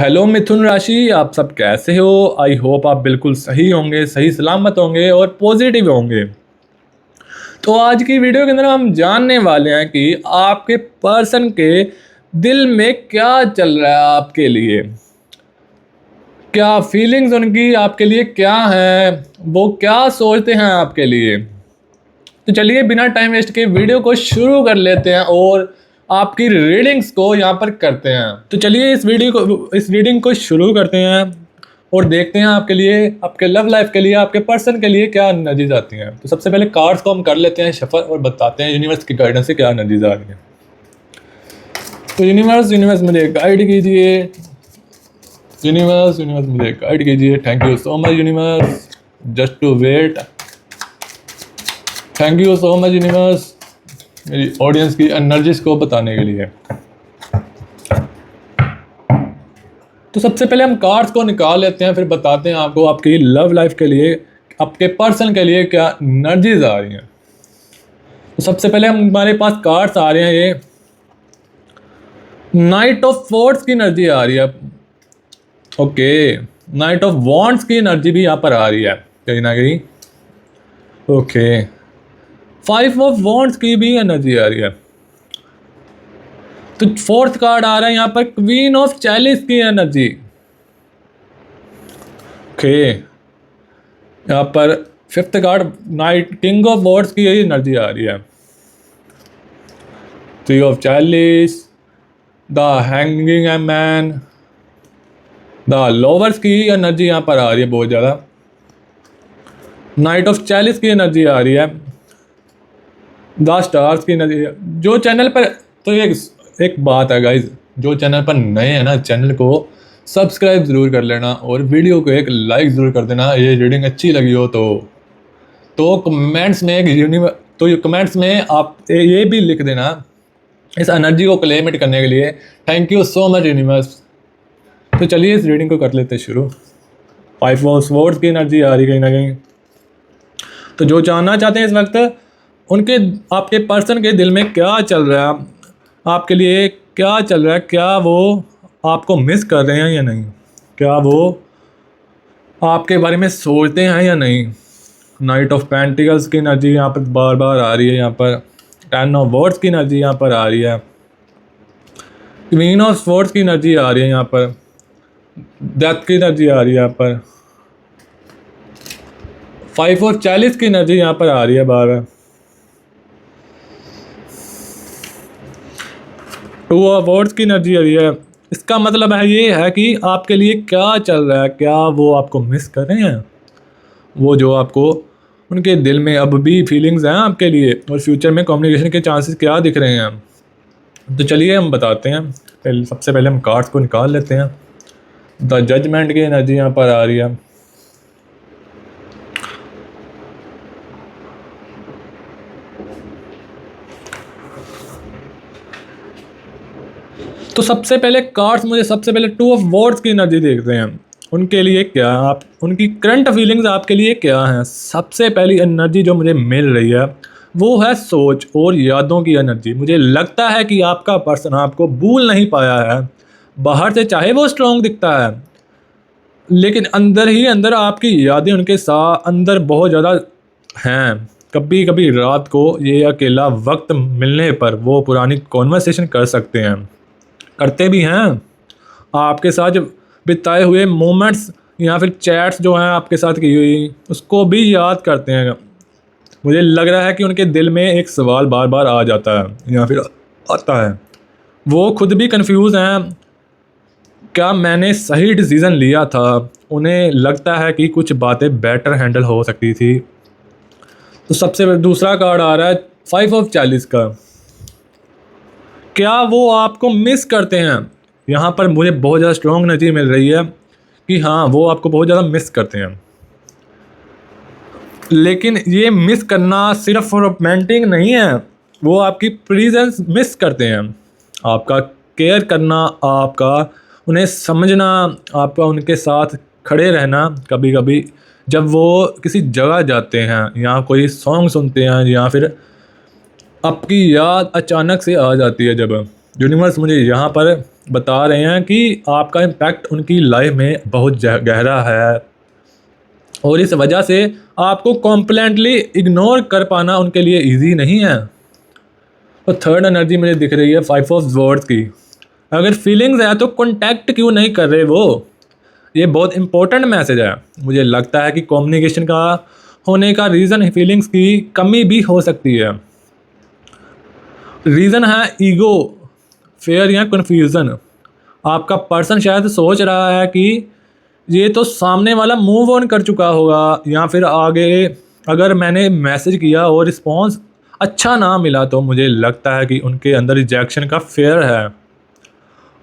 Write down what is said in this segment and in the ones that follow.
Hello मिथुन राशि, आप सब कैसे हो? आई होप आप बिल्कुल सही होंगे, सही सलामत होंगे और पॉजिटिव होंगे। तो आज की वीडियो के अंदर हम जानने वाले हैं कि आपके पर्सन के दिल में क्या चल रहा है आपके लिए, क्या फीलिंग्स उनकी आपके लिए क्या है, वो क्या सोचते हैं आपके लिए। तो चलिए बिना टाइम वेस्ट के वीडियो को शुरू कर लेते हैं और आपकी रीडिंग्स को यहाँ पर करते हैं। तो चलिए इस रीडिंग को शुरू करते हैं और देखते हैं आपके लिए, आपके लव लाइफ के लिए, आपके पर्सन के लिए क्या एनर्जीज आती हैं। तो सबसे पहले कार्ड्स को हम कर लेते हैं शफल और बताते हैं यूनिवर्स की गाइडेंस से क्या एनर्जीज आ रही हैं। तो यूनिवर्स मुझे गाइड कीजिए, यूनिवर्स मुझे गाइड कीजिए। Thank you so much universe, just to wait. Thank you so much universe मेरी ऑडियंस की एनर्जीज को बताने के लिए। तो सबसे पहले हम कार्ड्स को निकाल लेते हैं, फिर बताते हैं आपको आपकी लव लाइफ के लिए, आपके पर्सन के लिए क्या एनर्जीज आ रही हैं। तो सबसे पहले हमारे पास कार्ड्स आ रहे हैं, ये नाइट ऑफ वॉन्ड्स की एनर्जी आ रही है। ओके, नाइट ऑफ वॉन्ड्स की एनर्जी भी यहाँ पर आ रही है कहीं ना कहीं। ओके, 5 ऑफ वॉन्ड्स की भी एनर्जी आ रही है। तो फोर्थ कार्ड आ रहा है यहाँ पर क्वीन ऑफ चैलिस की एनर्जी। ओके, यहाँ पर fifth card night king of wards की यही एनर्जी आ रही है। 3 of chalice, the hanging man, the lovers की एनर्जी यहाँ पर आ रही है बहुत ज़्यादा। नाइट ऑफ चैलिस की एनर्जी आ रही है, द स्टार्स की एनर्जी। जो चैनल पर, तो एक बात है गाइज, जो चैनल पर नए हैं ना, चैनल को सब्सक्राइब ज़रूर कर लेना और वीडियो को एक लाइक ज़रूर कर देना। ये रीडिंग अच्छी लगी हो तो कमेंट्स में आप ये भी लिख देना इस एनर्जी को क्लेमिट करने के लिए। Thank you so much universe. तो चलिए इस रीडिंग को कर लेते हैं शुरू। 5 ऑफ स्वॉर्ड्स की एनर्जी आ रही कहीं ना कहीं। तो जो जानना चाहते हैं इस वक्त उनके, आपके पर्सन के दिल में क्या चल रहा है, आपके लिए क्या चल रहा है, क्या वो आपको मिस कर रहे हैं या नहीं, क्या वो आपके बारे में सोचते हैं या नहीं। नाइट ऑफ पेंटिकल्स की एनर्जी यहाँ पर बार बार आ रही है, यहाँ पर 10 ऑफ वॉर्ड्स की एनर्जी यहाँ पर आ रही है, क्वीन ऑफ स्वॉर्ड्स की एनर्जी आ रही है, यहाँ पर डेथ की एनर्जी आ रही है, यहाँ पर 5 ऑफ चैलिस की एनर्जी यहाँ पर आ रही है बार बार। 2 ऑफ वॉर्ड्स की एनर्जी आ रही है। इसका मतलब है ये है कि आपके लिए क्या चल रहा है, क्या वो आपको मिस कर रहे हैं, वो जो आपको उनके दिल में अब भी फीलिंग्स हैं आपके लिए, और फ्यूचर में कम्युनिकेशन के चांसेस क्या दिख रहे हैं। तो चलिए हम बताते हैं। सबसे पहले हम कार्ड्स को निकाल लेते हैं। द जजमेंट की एनर्जी यहाँ पर आ रही है। तो सबसे पहले कार्ड्स मुझे सबसे पहले 2 ऑफ वॉर्ड्स की एनर्जी देखते हैं, उनके लिए क्या, आप उनकी करंट फीलिंग्स आपके लिए क्या हैं। सबसे पहली एनर्जी जो मुझे मिल रही है वो है सोच और यादों की एनर्जी। मुझे लगता है कि आपका पर्सन आपको भूल नहीं पाया है। बाहर से चाहे वो स्ट्रॉन्ग दिखता है, लेकिन अंदर ही अंदर आपकी यादें उनके साथ अंदर बहुत ज़्यादा हैं। कभी कभी रात को ये अकेला वक्त मिलने पर वो पुरानी कॉन्वर्सेशन कर सकते हैं, करते भी हैं। आपके साथ बिताए हुए मोमेंट्स या फिर चैट्स जो हैं आपके साथ की हुई, उसको भी याद करते हैं। मुझे लग रहा है कि उनके दिल में एक सवाल बार बार आ जाता है या फिर आता है। वो खुद भी कंफ्यूज हैं, क्या मैंने सही डिसीज़न लिया था। उन्हें लगता है कि कुछ बातें बेटर हैंडल हो सकती थी। तो सबसे दूसरा कार्ड आ रहा है 5 ऑफ चैलिस का। क्या वो आपको मिस करते हैं। यहाँ पर मुझे बहुत ज़्यादा स्ट्रॉन्ग एनर्जी मिल रही है कि हाँ वो आपको बहुत ज़्यादा मिस करते हैं, लेकिन ये मिस करना सिर्फ रोमांटिक नहीं है, वो आपकी प्रेजेंस मिस करते हैं, आपका केयर करना, आपका उन्हें समझना, आपका उनके साथ खड़े रहना। कभी कभी जब वो किसी जगह जाते हैं या कोई सॉन्ग सुनते हैं या फिर आपकी याद अचानक से आ जाती है, जब यूनिवर्स मुझे यहाँ पर बता रहे हैं कि आपका इम्पैक्ट उनकी लाइफ में बहुत गहरा है और इस वजह से आपको कॉम्प्लेंटली इग्नोर कर पाना उनके लिए इजी नहीं है। तो थर्ड एनर्जी मुझे दिख रही है 5 ऑफ वर्ड्स की। अगर फीलिंग्स है तो कॉन्टैक्ट क्यों नहीं कर रहे वो, ये बहुत इंपॉर्टेंट मैसेज है। मुझे लगता है कि कम्युनिकेशन का होने का रीज़न फीलिंग्स की कमी भी हो सकती है। रीज़न है ईगो, फेयर या कन्फ्यूज़न। आपका पर्सन शायद सोच रहा है कि ये तो सामने वाला मूव ऑन कर चुका होगा, या फिर आगे अगर मैंने मैसेज किया और रिस्पॉन्स अच्छा ना मिला तो मुझे लगता है कि उनके अंदर रिजेक्शन का फेयर है।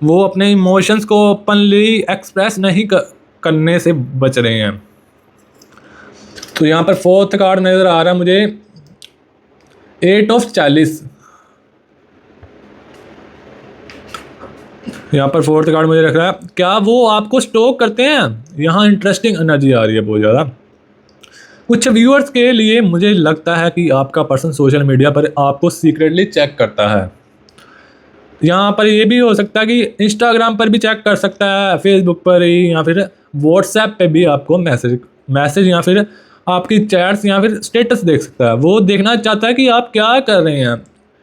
वो अपने इमोशंस को ओपनली एक्सप्रेस नहीं करने से बच रहे हैं। तो यहाँ पर फोर्थ कार्ड नज़र आ रहा है मुझे 8 ऑफ चैलिस। यहाँ पर फोर्थ कार्ड मुझे रख रहा है, क्या वो आपको स्टॉक करते हैं? यहाँ इंटरेस्टिंग एनर्जी आ रही है बहुत ज़्यादा। कुछ व्यूअर्स के लिए मुझे लगता है कि आपका पर्सन सोशल मीडिया पर आपको सीक्रेटली चेक करता है। यहाँ पर ये भी हो सकता है कि इंस्टाग्राम पर भी चेक कर सकता है, फेसबुक पर ही, या फिर व्हाट्सएप पे भी आपको मैसेज या फिर आपकी चैट्स या फिर स्टेटस देख सकता है। वो देखना चाहता है कि आप क्या कर रहे हैं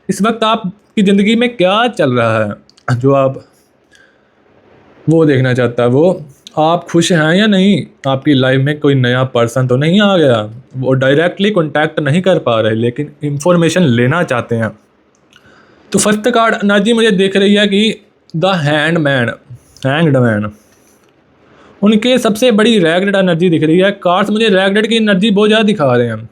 इस वक्त, आपकी ज़िंदगी में क्या चल रहा है, जो आप वो देखना चाहता है। वो आप खुश हैं या नहीं, आपकी लाइफ में कोई नया पर्सन तो नहीं आ गया। वो डायरेक्टली कांटेक्ट नहीं कर पा रहे लेकिन इंफॉर्मेशन लेना चाहते हैं। तो फर्स्ट कार्ड एनर्जी मुझे दिख रही है कि द हैंग्ड मैन। उनके सबसे बड़ी रेग्रेट एनर्जी दिख रही है। कार्ड्स मुझे रेग्रेट की एनर्जी बहुत ज़्यादा दिखा रहे हैं।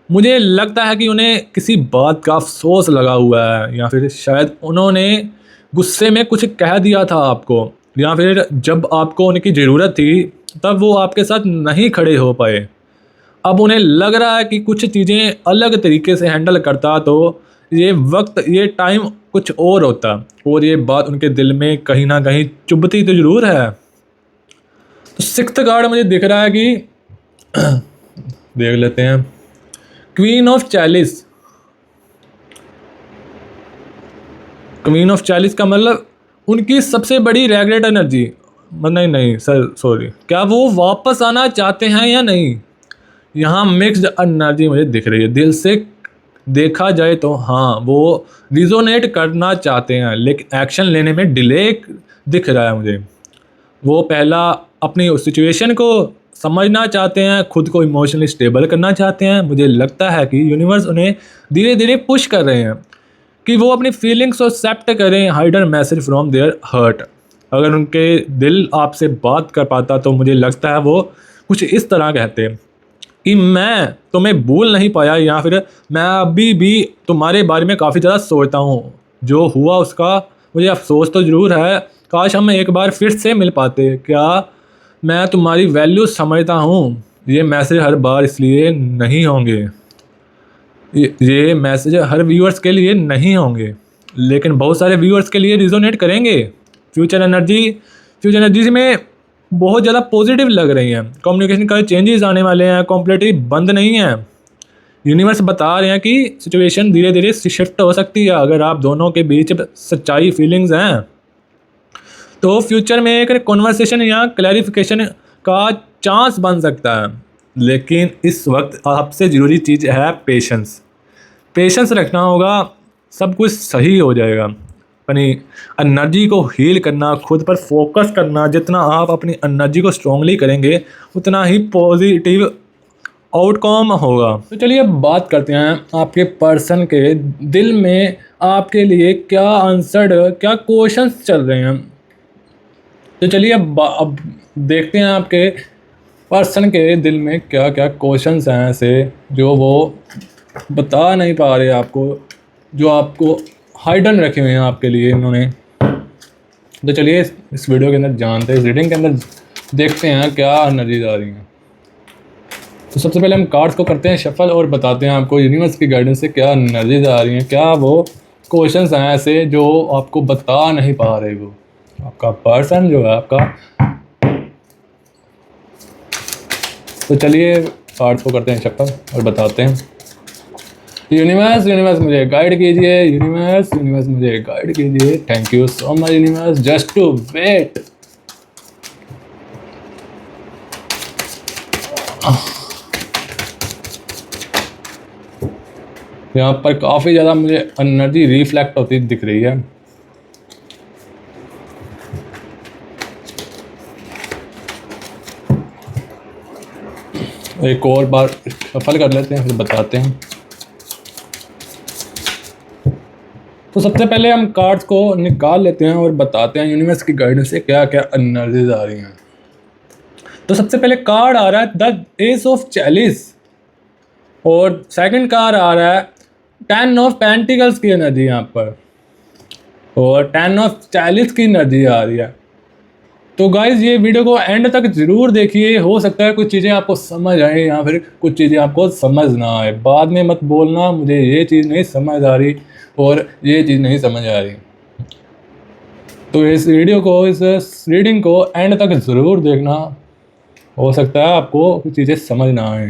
मुझे लगता है कि उन्हें किसी बात का अफसोस लगा हुआ है, या फिर शायद उन्होंने गुस्से में कुछ कह दिया था आपको, या फिर जब आपको उनकी ज़रूरत थी तब वो आपके साथ नहीं खड़े हो पाए। अब उन्हें लग रहा है कि कुछ चीज़ें अलग तरीके से हैंडल करता तो ये वक्त, ये टाइम कुछ और होता, और ये बात उनके दिल में कहीं ना कहीं चुभती तो ज़रूर है। तो सिक्स्थ कार्ड मुझे दिख रहा है कि देख लेते हैं, queen of chalice. Queen of chalice का मतलब उनकी सबसे बड़ी रेग्रेट एनर्जी, नहीं सर सॉरी, क्या वो वापस आना चाहते हैं या नहीं। यहाँ मिक्स्ड एनर्जी मुझे दिख रही है। दिल से देखा जाए तो हाँ, वो रिजोनेट करना चाहते हैं लेकिन एक्शन लेने में डिले दिख रहा है मुझे। वो पहला अपनी उस सिचुएशन को समझना चाहते हैं, खुद को इमोशनली स्टेबल करना चाहते हैं। मुझे लगता है कि यूनिवर्स उन्हें धीरे धीरे पुश कर रहे हैं कि वो अपनी फीलिंग्स को एक्सेप्ट करें, हाइडर मैसेज फ्रॉम देयर हर्ट। अगर उनके दिल आपसे बात कर पाता तो मुझे लगता है वो कुछ इस तरह कहते कि मैं तुम्हें भूल नहीं पाया, या फिर मैं अभी भी तुम्हारे बारे में काफ़ी ज़्यादा सोचता हूँ। जो हुआ उसका मुझे अफसोस तो ज़रूर है, काश हम एक बार फिर से मिल पाते। क्या मैं तुम्हारी वैल्यू समझता हूँ। ये मैसेज हर बार इसलिए नहीं होंगे, ये मैसेज हर व्यूअर्स के लिए नहीं होंगे, लेकिन बहुत सारे व्यूअर्स के लिए रिजोनेट करेंगे। फ्यूचर एनर्जी में बहुत ज़्यादा पॉजिटिव लग रही हैं। कम्युनिकेशन का चेंजेस आने वाले हैं, कॉम्प्लीटली बंद नहीं है। यूनिवर्स बता रहे हैं कि सिचुएशन धीरे धीरे शिफ्ट हो सकती है। अगर आप दोनों के बीच सच्चाई फीलिंग्स हैं तो फ्यूचर में एक कॉन्वर्सेशन या क्लैरिफिकेशन का चांस बन सकता है। लेकिन इस वक्त आपसे ज़रूरी चीज़ है पेशेंस रखना होगा, सब कुछ सही हो जाएगा। अपनी एनर्जी को हील करना, खुद पर फोकस करना, जितना आप अपनी एनर्जी को स्ट्रांगली करेंगे उतना ही पॉजिटिव आउटकम होगा। तो चलिए अब बात करते हैं आपके पर्सन के दिल में आपके लिए क्या आंसर्ड, क्या क्वेश्चंस चल रहे हैं। तो चलिए अब देखते हैं आपके पर्सन के दिल में क्या क्या क्वेश्चंस हैं ऐसे जो वो बता नहीं पा रहे आपको, जो आपको हाइडन रखे हुए हैं आपके लिए इन्होंने। तो चलिए इस वीडियो के अंदर जानते हैं, इस रीडिंग के अंदर देखते हैं क्या एनर्जीज आ रही हैं। तो सबसे पहले हम कार्ड्स को करते हैं शफल और बताते हैं आपको यूनिवर्स की गाइडेंस से क्या एनर्जीज आ रही हैं, क्या वो क्वेश्चंस हैं ऐसे जो आपको बता नहीं पा रहे वो आपका पर्सन जो है आपका। तो चलिए कार्ड्स को करते हैं शफल और बताते हैं। यूनिवर्स यूनिवर्स मुझे गाइड कीजिए, यूनिवर्स यूनिवर्स मुझे गाइड कीजिए। Thank you so much universe, just to wait. यहाँ पर काफ़ी ज़्यादा मुझे एनर्जी रिफ्लेक्ट होती दिख रही है। एक और बार सफल कर लेते हैं, फिर बताते हैं। तो सबसे पहले हम कार्ड्स को निकाल लेते हैं और बताते हैं यूनिवर्स की गाइडेंस से क्या क्या एनर्जीज आ रही हैं। तो सबसे पहले कार्ड आ रहा है द एस ऑफ चैलिस, और सेकंड कार्ड आ रहा है 10 ऑफ पेंटिकल्स की एनर्जी यहाँ पर, और 10 ऑफ चैलिस की एनर्जी आ रही है। तो गाइज ये वीडियो को एंड तक ज़रूर देखिए, हो सकता है कुछ चीज़ें आपको समझ आए या फिर कुछ चीज़ें आपको समझ ना आए। बाद में मत बोलना मुझे ये चीज़ नहीं समझ आ रही और ये चीज़ नहीं समझ आ रही। तो इस वीडियो को, इस रीडिंग को एंड तक ज़रूर देखना, हो सकता है आपको कुछ चीज़ें समझ ना आए।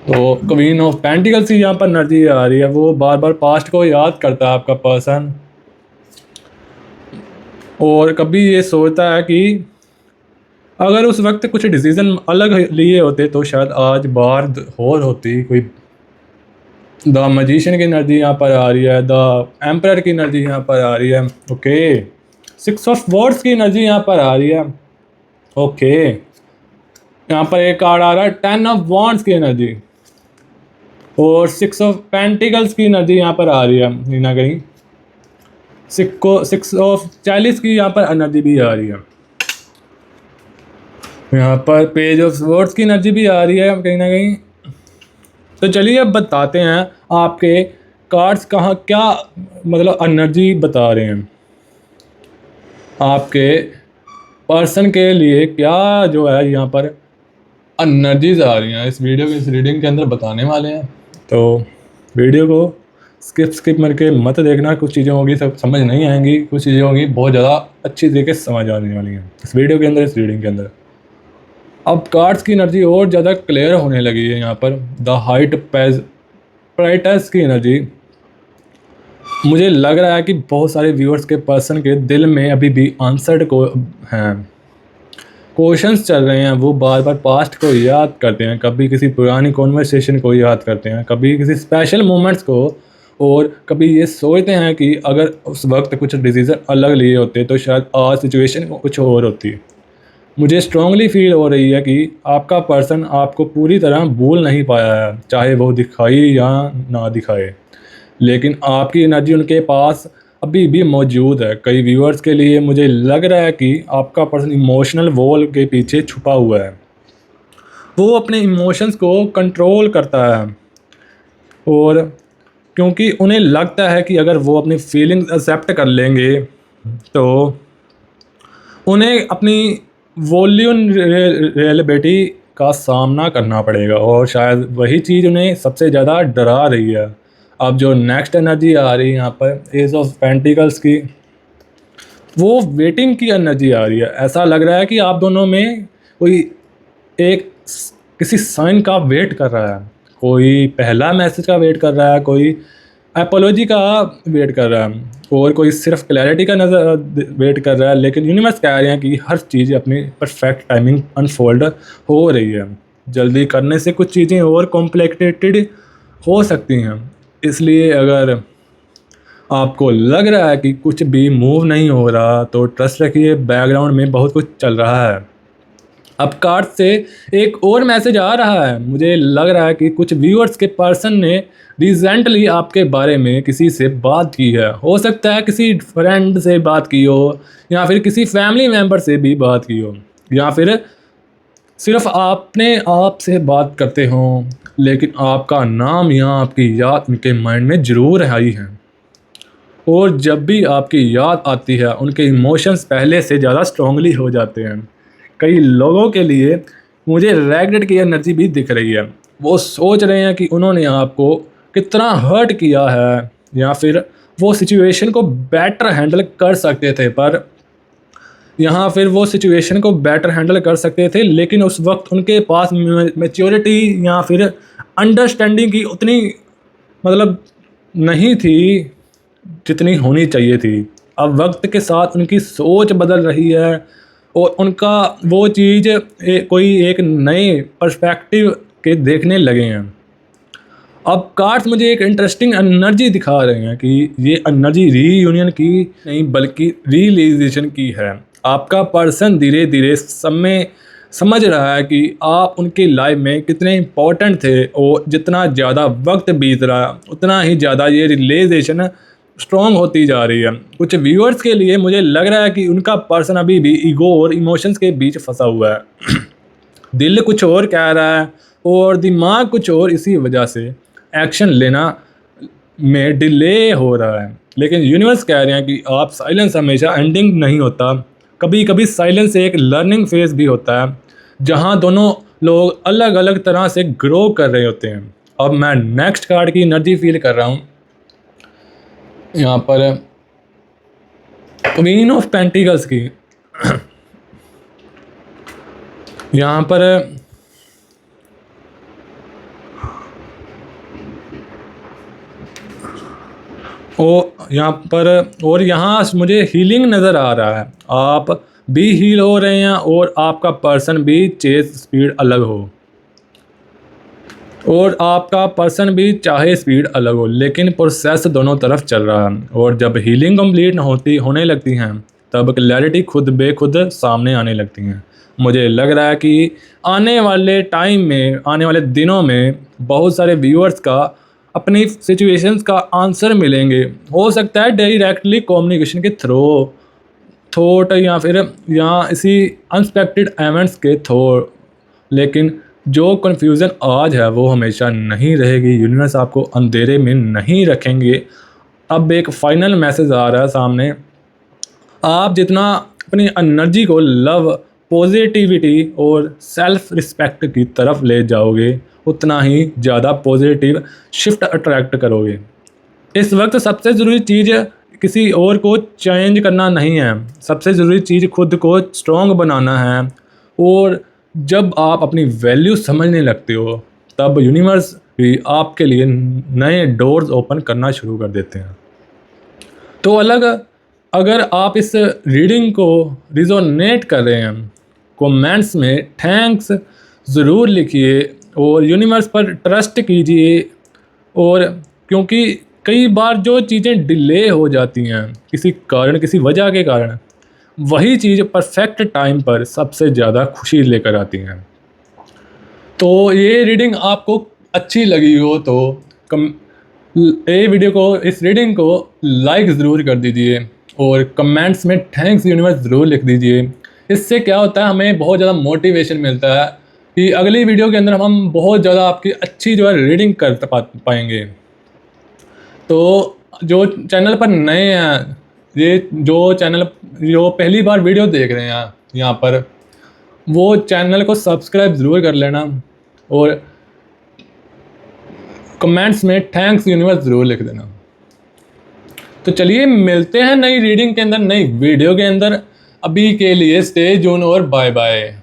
तो क्वीन ऑफ पेंटिकल्स की यहाँ पर एनर्जी आ रही है, वो बार बार पास्ट को याद करता है आपका पर्सन, और कभी ये सोचता है कि अगर उस वक्त कुछ डिसीज़न अलग लिए होते तो शायद आज बार और होती कोई। द मैजिशियन की एनर्जी यहाँ पर आ रही है, द एम्परर की एनर्जी यहाँ पर आ रही है। ओके, 6 ऑफ वॉर्ड्स की एनर्जी यहाँ पर आ रही है। ओके, यहाँ पर एक कार्ड आ रहा है 10 ऑफ वॉन्ड्स की एनर्जी, और 6 ऑफ पेंटिकल्स की एनर्जी यहाँ पर आ रही है कहीं ना कहीं। 6 ऑफ चैलिस की यहाँ पर एनर्जी भी आ रही है। यहाँ पर पेज ऑफ वर्ड्स की एनर्जी भी आ रही है कहीं ना कहीं। तो चलिए अब बताते हैं आपके कार्ड्स कहाँ क्या मतलब एनर्जी बता रहे हैं, आपके पर्सन के लिए क्या जो है यहाँ पर एनर्जीज आ रही हैं इस वीडियो के, इस रीडिंग के अंदर बताने वाले हैं। तो वीडियो को स्किप करके मत देखना, कुछ चीज़ें होगी सब समझ नहीं आएंगी, कुछ चीज़ें होगी बहुत ज़्यादा अच्छी तरीके से समझ आने वाली हैं इस वीडियो के अंदर, इस रीडिंग के अंदर। अब कार्ड्स की एनर्जी और ज़्यादा क्लियर होने लगी है यहाँ पर। द हाइट प्राइटस की एनर्जी, मुझे लग रहा है कि बहुत सारे व्यूअर्स के पर्सन के दिल में अभी भी आंसर्ड को हैं, क्वेश्चंस चल रहे हैं। वो बार बार पास्ट को याद करते हैं, कभी किसी पुरानी कॉन्वर्सेशन को याद करते हैं, कभी किसी स्पेशल मोमेंट्स को, और कभी ये सोचते हैं कि अगर उस वक्त कुछ डिसीज़न अलग लिए होते तो शायद आज सिचुएशन कुछ और होती। मुझे स्ट्रांगली फील हो रही है कि आपका पर्सन आपको पूरी तरह भूल नहीं पाया है, चाहे वो दिखाई या ना दिखाए, लेकिन आपकी एनर्जी उनके पास अभी भी मौजूद है। कई व्यूअर्स के लिए मुझे लग रहा है कि आपका पर्सन इमोशनल वॉल के पीछे छुपा हुआ है, वो अपने इमोशंस को कंट्रोल करता है, और क्योंकि उन्हें लगता है कि अगर वो अपनी फीलिंग्स एक्सेप्ट कर लेंगे तो उन्हें अपनी वोल्यूनरेबिलिटी का सामना करना पड़ेगा, और शायद वही चीज़ उन्हें सबसे ज़्यादा डरा रही है। अब जो नेक्स्ट एनर्जी आ रही है यहाँ पर एज ऑफ पेंटिकल्स की, वो वेटिंग की एनर्जी आ रही है। ऐसा लग रहा है कि आप दोनों में कोई एक किसी साइन का वेट कर रहा है, कोई पहला मैसेज का वेट कर रहा है, कोई एपोलॉजी का वेट कर रहा है, और कोई सिर्फ क्लैरिटी का वेट कर रहा है। लेकिन यूनिवर्स कह रहे हैं कि हर चीज़ अपनी परफेक्ट टाइमिंग अनफोल्ड हो रही है। जल्दी करने से कुछ चीज़ें और कॉम्प्लिकेटेड हो सकती हैं, इसलिए अगर आपको लग रहा है कि कुछ भी मूव नहीं हो रहा तो ट्रस्ट रखिए, बैकग्राउंड में बहुत कुछ चल रहा है। अब कार्ड से एक और मैसेज आ रहा है, मुझे लग रहा है कि कुछ व्यूअर्स के पर्सन ने रिसेंटली आपके बारे में किसी से बात की है। हो सकता है किसी फ्रेंड से बात की हो, या फिर किसी फैमिली मेम्बर से भी बात की हो, या फिर सिर्फ आपने आप से बात करते हों, लेकिन आपका नाम या आपकी याद उनके माइंड में ज़रूर आई है, और जब भी आपकी याद आती है उनके इमोशंस पहले से ज़्यादा स्ट्रांगली हो जाते हैं। कई लोगों के लिए मुझे रेग्रेट की एनर्जी भी दिख रही है, वो सोच रहे हैं कि उन्होंने आपको कितना हर्ट किया है, या फिर वो सिचुएशन को बेटर हैंडल कर सकते थे, पर यहाँ फिर वो सिचुएशन को बेटर हैंडल कर सकते थे, लेकिन उस वक्त उनके पास मैच्योरिटी या फिर अंडरस्टैंडिंग की उतनी मतलब नहीं थी जितनी होनी चाहिए थी। अब वक्त के साथ उनकी सोच बदल रही है और उनका वो चीज़ कोई एक नए पर्सपेक्टिव के देखने लगे हैं। अब कार्ड्स मुझे एक इंटरेस्टिंग एनर्जी दिखा रहे हैं कि ये एनर्जी रीयूनियन की नहीं बल्कि रियलाइजेशन की है। आपका पर्सन धीरे धीरे समय समझ रहा है कि आप उनकी लाइफ में कितने इंपॉर्टेंट थे और जितना ज़्यादा वक्त बीत रहा है उतना ही ज़्यादा ये रियलाइजेशन स्ट्रॉन्ग होती जा रही है। कुछ व्यूअर्स के लिए मुझे लग रहा है कि उनका पर्सन अभी भी ईगो और इमोशंस के बीच फंसा हुआ है। दिल कुछ और कह रहा है और दिमाग कुछ और, इसी वजह से एक्शन लेना में डिले हो रहा है। लेकिन यूनिवर्स कह रहे हैं कि आप साइलेंस हमेशा एंडिंग नहीं होता, कभी कभी साइलेंस एक लर्निंग फेज भी होता है जहां दोनों लोग अलग अलग तरह से ग्रो कर रहे होते हैं। अब मैं नेक्स्ट कार्ड की एनर्जी फील कर रहा हूँ। यहाँ पर क्वीन ऑफ पेंटिकल्स की यहाँ पर और यहाँ मुझे हीलिंग नज़र आ रहा है। आप भी हील हो रहे हैं और आपका पर्सन भी चेस स्पीड अलग हो और आपका पर्सन भी चाहे स्पीड अलग हो, लेकिन प्रोसेस दोनों तरफ चल रहा है। और जब हीलिंग कंप्लीट होने लगती हैं तब क्लैरिटी खुद बेखुद सामने आने लगती हैं। मुझे लग रहा है कि आने वाले टाइम में, आने वाले दिनों में बहुत सारे व्यूअर्स का अपनी सिचुएशंस का आंसर मिलेंगे। हो सकता है डायरेक्टली कम्युनिकेशन के थ्रू, थॉट या फिर यहाँ इसी अनएक्सपेक्टेड इवेंट्स के थ्रू, लेकिन जो कन्फ्यूज़न आज है वो हमेशा नहीं रहेगी। यूनिवर्स आपको अंधेरे में नहीं रखेंगे। अब एक फाइनल मैसेज आ रहा है सामने। आप जितना अपनी एनर्जी को लव, पॉजिटिविटी और सेल्फ रिस्पेक्ट की तरफ ले जाओगे उतना ही ज़्यादा पॉजिटिव शिफ्ट अट्रैक्ट करोगे। इस वक्त सबसे ज़रूरी चीज़ किसी और को चेंज करना नहीं है, सबसे ज़रूरी चीज़ खुद को स्ट्रॉन्ग बनाना है। और जब आप अपनी वैल्यू समझने लगते हो तब यूनिवर्स भी आपके लिए नए डोर्स ओपन करना शुरू कर देते हैं। तो अगर आप इस रीडिंग को रिजोनेट कर रहे हैं, कमेंट्स में थैंक्स ज़रूर लिखिए और यूनिवर्स पर ट्रस्ट कीजिए। और क्योंकि कई बार जो चीज़ें डिले हो जाती हैं किसी कारण, किसी वजह के कारण, वही चीज़ परफेक्ट टाइम पर सबसे ज़्यादा खुशी लेकर आती हैं। तो ये रीडिंग आपको अच्छी लगी हो तो इस रीडिंग को लाइक ज़रूर कर दीजिए और कमेंट्स में थैंक्स यूनिवर्स ज़रूर लिख दीजिए। इससे क्या होता है, हमें बहुत ज़्यादा मोटिवेशन मिलता है कि अगली वीडियो के अंदर हम बहुत ज़्यादा आपकी अच्छी जो है रीडिंग कर पाएंगे। तो जो चैनल पर नए हैं, ये जो पहली बार वीडियो देख रहे हैं यहाँ पर, वो चैनल को सब्सक्राइब ज़रूर कर लेना और कमेंट्स में थैंक्स यूनिवर्स ज़रूर लिख देना। तो चलिए मिलते हैं नई रीडिंग के अंदर, नई वीडियो के अंदर। अभी के लिए स्टे ट्यून और बाय बाय।